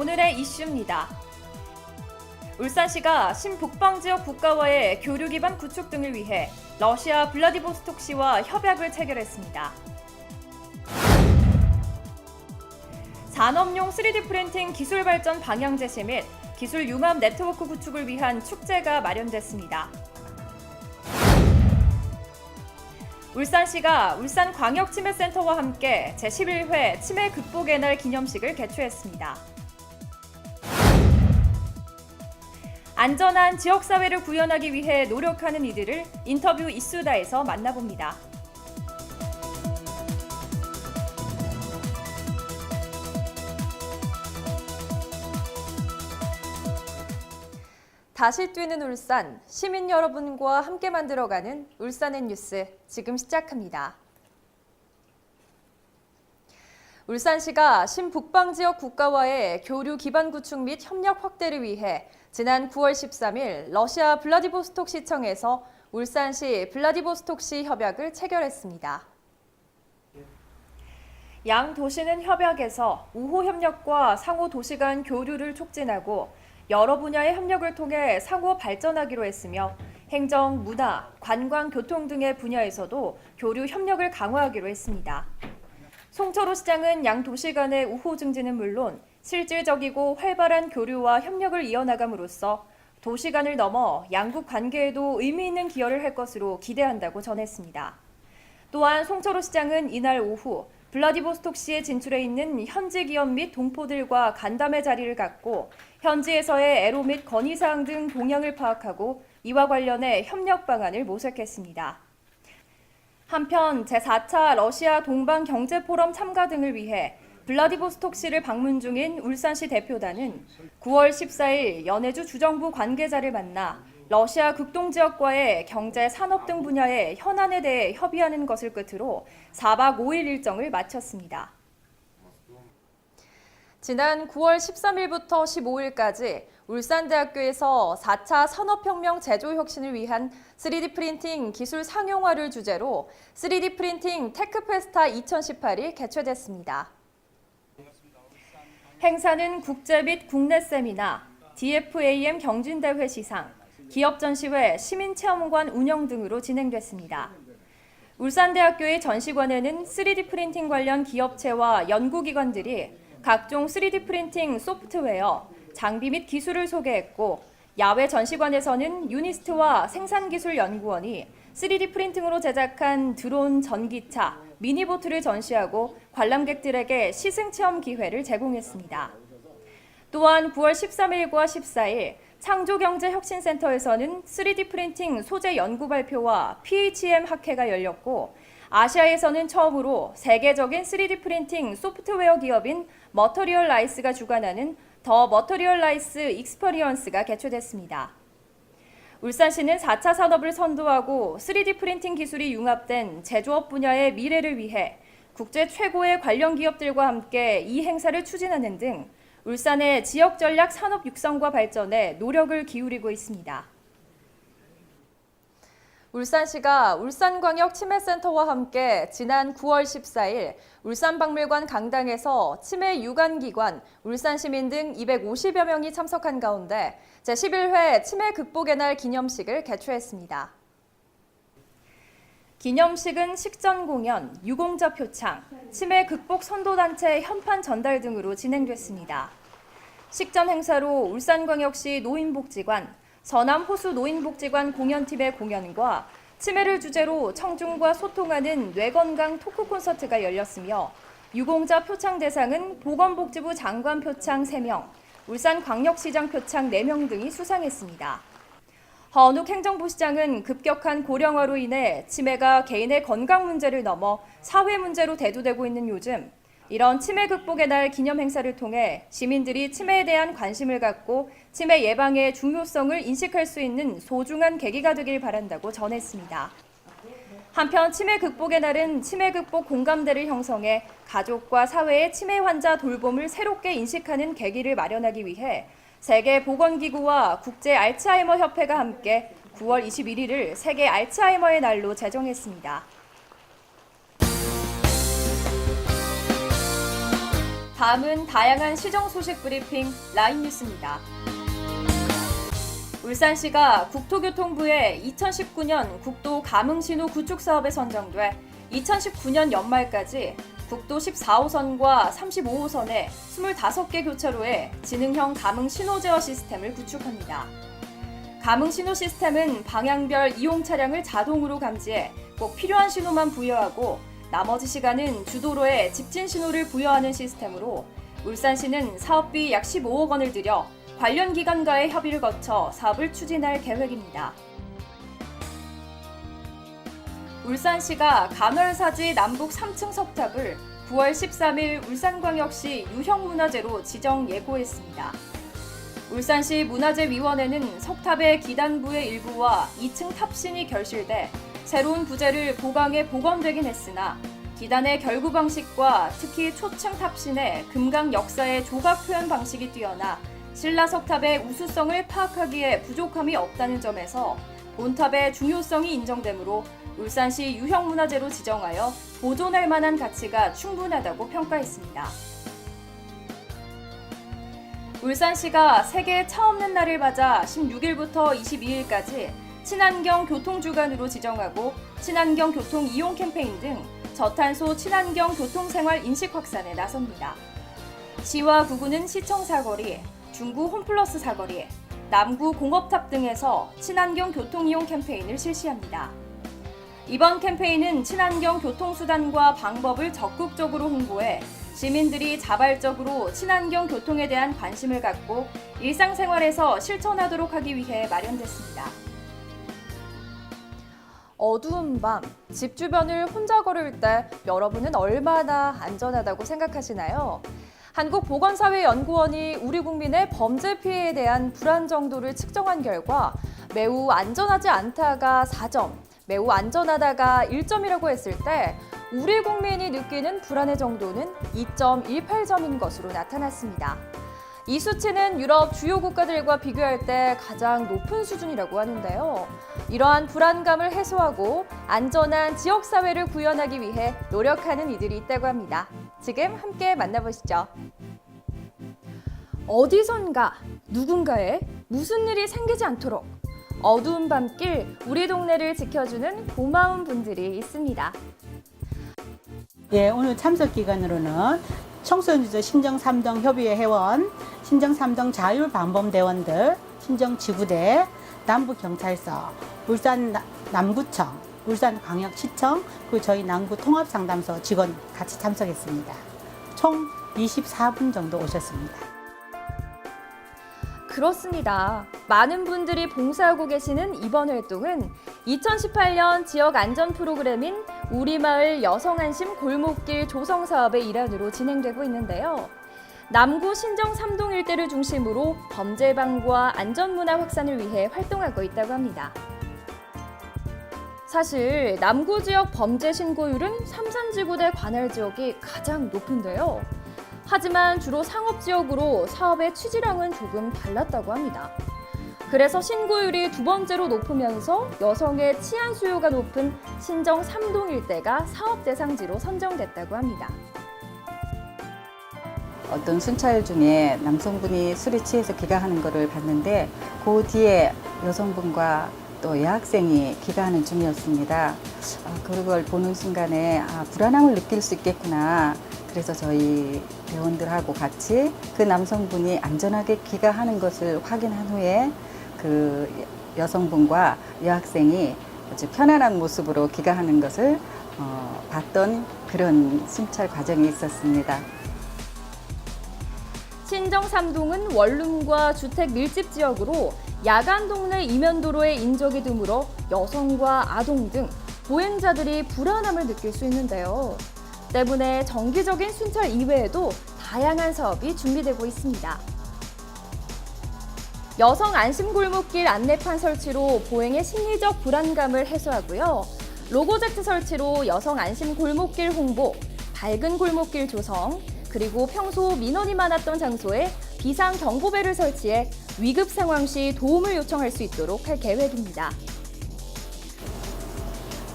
오늘의 이슈입니다. 울산시가 신북방 지역 국가와의 교류 기반 구축 등을 위해 러시아 블라디보스톡시와 협약을 체결했습니다. 산업용 3D 프린팅 기술 발전 방향 제시 및 기술 융합 네트워크 구축을 위한 축제가 마련됐습니다. 울산시가 울산광역치매센터와 함께 제11회 치매 극복의 날 기념식을 개최했습니다. 안전한 지역사회를 구현하기 위해 노력하는 이들을 인터뷰 이수다에서 만나봅니다. 다시 뛰는 울산, 시민 여러분과 함께 만들어가는 울산의 뉴스 지금 시작합니다. 울산시가 신북방 지역 국가와의 교류 기반 구축 및 협력 확대를 위해 지난 9월 13일 러시아 블라디보스톡 시청에서 울산시 블라디보스톡시 협약을 체결했습니다. 양 도시는 협약에서 우호 협력과 상호 도시 간 교류를 촉진하고 여러 분야의 협력을 통해 상호 발전하기로 했으며 행정, 문화, 관광, 교통 등의 분야에서도 교류 협력을 강화하기로 했습니다. 송철호 시장은 양 도시 간의 우호 증진은 물론 실질적이고 활발한 교류와 협력을 이어나감으로써 도시 간을 넘어 양국 관계에도 의미 있는 기여를 할 것으로 기대한다고 전했습니다. 또한 송철호 시장은 이날 오후 블라디보스톡시에 진출해 있는 현지 기업 및 동포들과 간담회 자리를 갖고 현지에서의 애로 및 건의사항 등 동향을 파악하고 이와 관련해 협력 방안을 모색했습니다. 한편 제4차 러시아 동방경제포럼 참가 등을 위해 블라디보스톡시를 방문 중인 울산시 대표단은 9월 14일 연해주 주정부 관계자를 만나 러시아 극동지역과의 경제, 산업 등 분야의 현안에 대해 협의하는 것을 끝으로 4박 5일 일정을 마쳤습니다. 지난 9월 13일부터 15일까지 울산대학교에서 4차 산업혁명 제조혁신을 위한 3D 프린팅 기술 상용화를 주제로 3D 프린팅 테크페스타 2018이 개최됐습니다. 행사는 국제 및 국내 세미나, DFAM 경진대회 시상, 기업전시회, 시민체험관 운영 등으로 진행됐습니다. 울산대학교의 전시관에는 3D 프린팅 관련 기업체와 연구기관들이 각종 3D 프린팅 소프트웨어, 장비 및 기술을 소개했고 야외 전시관에서는 유니스트와 생산기술연구원이 3D 프린팅으로 제작한 드론, 전기차, 미니보트를 전시하고 관람객들에게 시승체험 기회를 제공했습니다. 또한 9월 13일과 14일 창조경제혁신센터에서는 3D 프린팅 소재 연구 발표와 PHM 학회가 열렸고 아시아에서는 처음으로 세계적인 3D 프린팅 소프트웨어 기업인 머터리얼라이스가 주관하는 더 머터리얼라이스 익스퍼리언스가 개최됐습니다. 울산시는 4차 산업을 선도하고 3D 프린팅 기술이 융합된 제조업 분야의 미래를 위해 국제 최고의 관련 기업들과 함께 이 행사를 추진하는 등 울산의 지역 전략 산업 육성과 발전에 노력을 기울이고 있습니다. 울산시가 울산광역치매센터와 함께 지난 9월 14일 울산박물관 강당에서 치매 유관기관, 울산시민 등 250여 명이 참석한 가운데 제11회 치매 극복의 날 기념식을 개최했습니다. 기념식은 식전 공연, 유공자 표창, 치매 극복 선도단체 현판 전달 등으로 진행됐습니다. 식전 행사로 울산광역시 노인복지관, 서남호수 노인복지관 공연팀의 공연과 치매를 주제로 청중과 소통하는 뇌건강 토크 콘서트가 열렸으며 유공자 표창 대상은 보건복지부 장관 표창 3명, 울산광역시장 표창 4명 등이 수상했습니다. 허은욱 행정부시장은 급격한 고령화로 인해 치매가 개인의 건강 문제를 넘어 사회 문제로 대두되고 있는 요즘 이런 치매 극복의 날 기념 행사를 통해 시민들이 치매에 대한 관심을 갖고 치매 예방의 중요성을 인식할 수 있는 소중한 계기가 되길 바란다고 전했습니다. 한편 치매 극복의 날은 치매 극복 공감대를 형성해 가족과 사회의 치매 환자 돌봄을 새롭게 인식하는 계기를 마련하기 위해 세계보건기구와 국제 알츠하이머 협회가 함께 9월 21일을 세계 알츠하이머의 날로 제정했습니다. 다음은 다양한 시정 소식 브리핑 라인 뉴스입니다. 울산시가 국토교통부의 2019년 국도 가흥신호 구축 사업에 선정돼 2019년 연말까지 국도 14호선과 35호선의 25개 교차로에 지능형 가흥신호 제어 시스템을 구축합니다. 가흥신호 시스템은 방향별 이용 차량을 자동으로 감지해 꼭 필요한 신호만 부여하고 나머지 시간은 주도로에 직진 신호를 부여하는 시스템으로 울산시는 사업비 약 15억 원을 들여 관련 기관과의 협의를 거쳐 사업을 추진할 계획입니다. 울산시가 간월사지 남북 3층 석탑을 9월 13일 울산광역시 유형문화재로 지정 예고했습니다. 울산시 문화재위원회는 석탑의 기단부의 일부와 2층 탑신이 결실돼 새로운 부재를 보강해 복원되긴 했으나 기단의 결구 방식과 특히 초층 탑신의 금강 역사의 조각 표현 방식이 뛰어나 신라 석탑의 우수성을 파악하기에 부족함이 없다는 점에서 본탑의 중요성이 인정되므로 울산시 유형문화재로 지정하여 보존할 만한 가치가 충분하다고 평가했습니다. 울산시가 세계 차 없는 날을 맞아 16일부터 22일까지 친환경 교통주간으로 지정하고 친환경 교통 이용 캠페인 등 저탄소 친환경 교통생활 인식 확산에 나섭니다. 시와 구구는 시청 사거리, 중구 홈플러스 사거리, 남구 공업탑 등에서 친환경 교통 이용 캠페인을 실시합니다. 이번 캠페인은 친환경 교통수단과 방법을 적극적으로 홍보해 시민들이 자발적으로 친환경 교통에 대한 관심을 갖고 일상생활에서 실천하도록 하기 위해 마련됐습니다. 어두운 밤, 집 주변을 혼자 걸을 때 여러분은 얼마나 안전하다고 생각하시나요? 한국보건사회연구원이 우리 국민의 범죄 피해에 대한 불안 정도를 측정한 결과 매우 안전하지 않다가 4점, 매우 안전하다가 1점이라고 했을 때 우리 국민이 느끼는 불안의 정도는 2.18점인 것으로 나타났습니다. 이 수치는 유럽 주요 국가들과 비교할 때 가장 높은 수준이라고 하는데요. 이러한 불안감을 해소하고 안전한 지역사회를 구현하기 위해 노력하는 이들이 있다고 합니다. 지금 함께 만나보시죠. 어디선가 누군가에 무슨 일이 생기지 않도록 어두운 밤길 우리 동네를 지켜주는 고마운 분들이 있습니다. 예, 오늘 참석 기관으로는 청소년주제 신정3동 협의회 회원, 신정3동 자율방범대원들, 신정지구대, 남부경찰서, 울산 남구청, 울산광역시청, 그리고 저희 남구통합상담소 직원 같이 참석했습니다. 총 24분 정도 오셨습니다. 그렇습니다. 많은 분들이 봉사하고 계시는 이번 활동은 2018년 지역 안전 프로그램인 우리마을 여성안심 골목길 조성 사업의 일환으로 진행되고 있는데요. 남구 신정 3동 일대를 중심으로 범죄 예방과 안전문화 확산을 위해 활동하고 있다고 합니다. 사실 남구 지역 범죄 신고율은 삼산지구대 관할 지역이 가장 높은데요. 하지만 주로 상업지역으로 사업의 취지랑은 조금 달랐다고 합니다. 그래서 신고율이 두 번째로 높으면서 여성의 치안 수요가 높은 신정 3동 일대가 사업 대상지로 선정됐다고 합니다. 어떤 순찰 중에 남성분이 술에 취해서 귀가하는 것을 봤는데 그 뒤에 여성분과 또 여학생이 귀가하는 중이었습니다. 그걸 보는 순간에 불안함을 느낄 수 있겠구나. 그래서 저희 대원들하고 같이 그 남성분이 안전하게 귀가하는 것을 확인한 후에 그 여성분과 여학생이 아주 편안한 모습으로 귀가하는 것을 봤던 그런 순찰 과정이 있었습니다. 신정 3동은 원룸과 주택 밀집 지역으로 야간 동네 이면도로의 인적이 드물어 여성과 아동 등 보행자들이 불안함을 느낄 수 있는데요. 때문에 정기적인 순찰 이외에도 다양한 사업이 준비되고 있습니다. 여성 안심골목길 안내판 설치로 보행의 심리적 불안감을 해소하고요. 로고제트 설치로 여성 안심골목길 홍보, 밝은 골목길 조성, 그리고 평소 민원이 많았던 장소에 비상경보배를 설치해 위급 상황 시 도움을 요청할 수 있도록 할 계획입니다.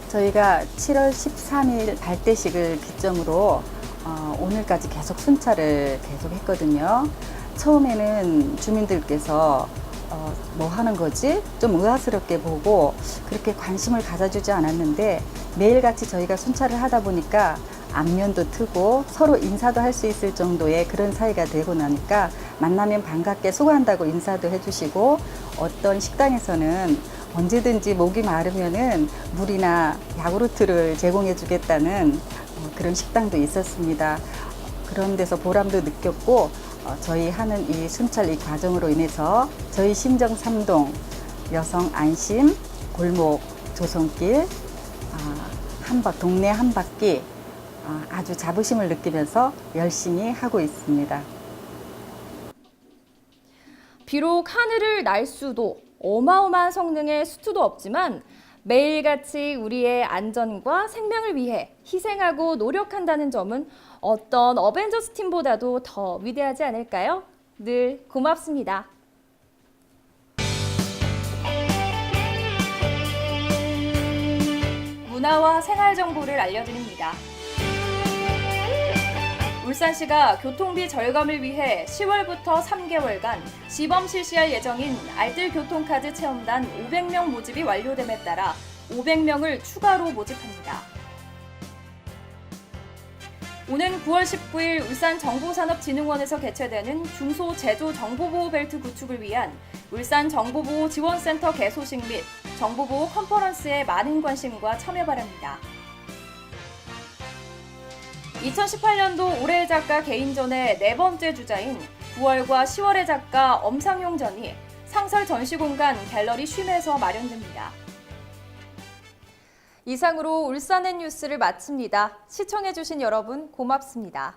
저희가 7월 13일 발대식을 기점으로 오늘까지 계속 순찰을 계속 했거든요. 처음에는 주민들께서 뭐 하는 거지? 좀 의아스럽게 보고 그렇게 관심을 가져주지 않았는데 매일같이 저희가 순찰을 하다 보니까 안면도 트고 서로 인사도 할 수 있을 정도의 그런 사이가 되고 나니까 만나면 반갑게 수고한다고 인사도 해주시고 어떤 식당에서는 언제든지 목이 마르면은 물이나 야구르트를 제공해 주겠다는 그런 식당도 있었습니다. 그런 데서 보람도 느꼈고 저희 하는 이 순찰 이 과정으로 인해서 저희 심정 3동 여성 안심 골목 조성길 동네 한 바퀴 아주 자부심을 느끼면서 열심히 하고 있습니다. 비록 하늘을 날 수도 어마어마한 성능의 수트도 없지만 매일같이 우리의 안전과 생명을 위해 희생하고 노력한다는 점은 어떤 어벤져스 팀보다도 더 위대하지 않을까요? 늘 고맙습니다. 문화와 생활 정보를 알려드립니다. 울산시가 교통비 절감을 위해 10월부터 3개월간 시범 실시할 예정인 알뜰 교통카드 체험단 500명 모집이 완료됨에 따라 500명을 추가로 모집합니다. 오는 9월 19일 울산정보산업진흥원에서 개최되는 중소제조정보보호벨트 구축을 위한 울산정보보호지원센터 개소식 및 정보보호 컨퍼런스에 많은 관심과 참여 바랍니다. 2018년도 올해의 작가 개인전의 네 번째 주자인 9월과 10월의 작가 엄상용전이 상설 전시공간 갤러리 쉼에서 마련됩니다. 이상으로 울산의 뉴스를 마칩니다. 시청해주신 여러분 고맙습니다.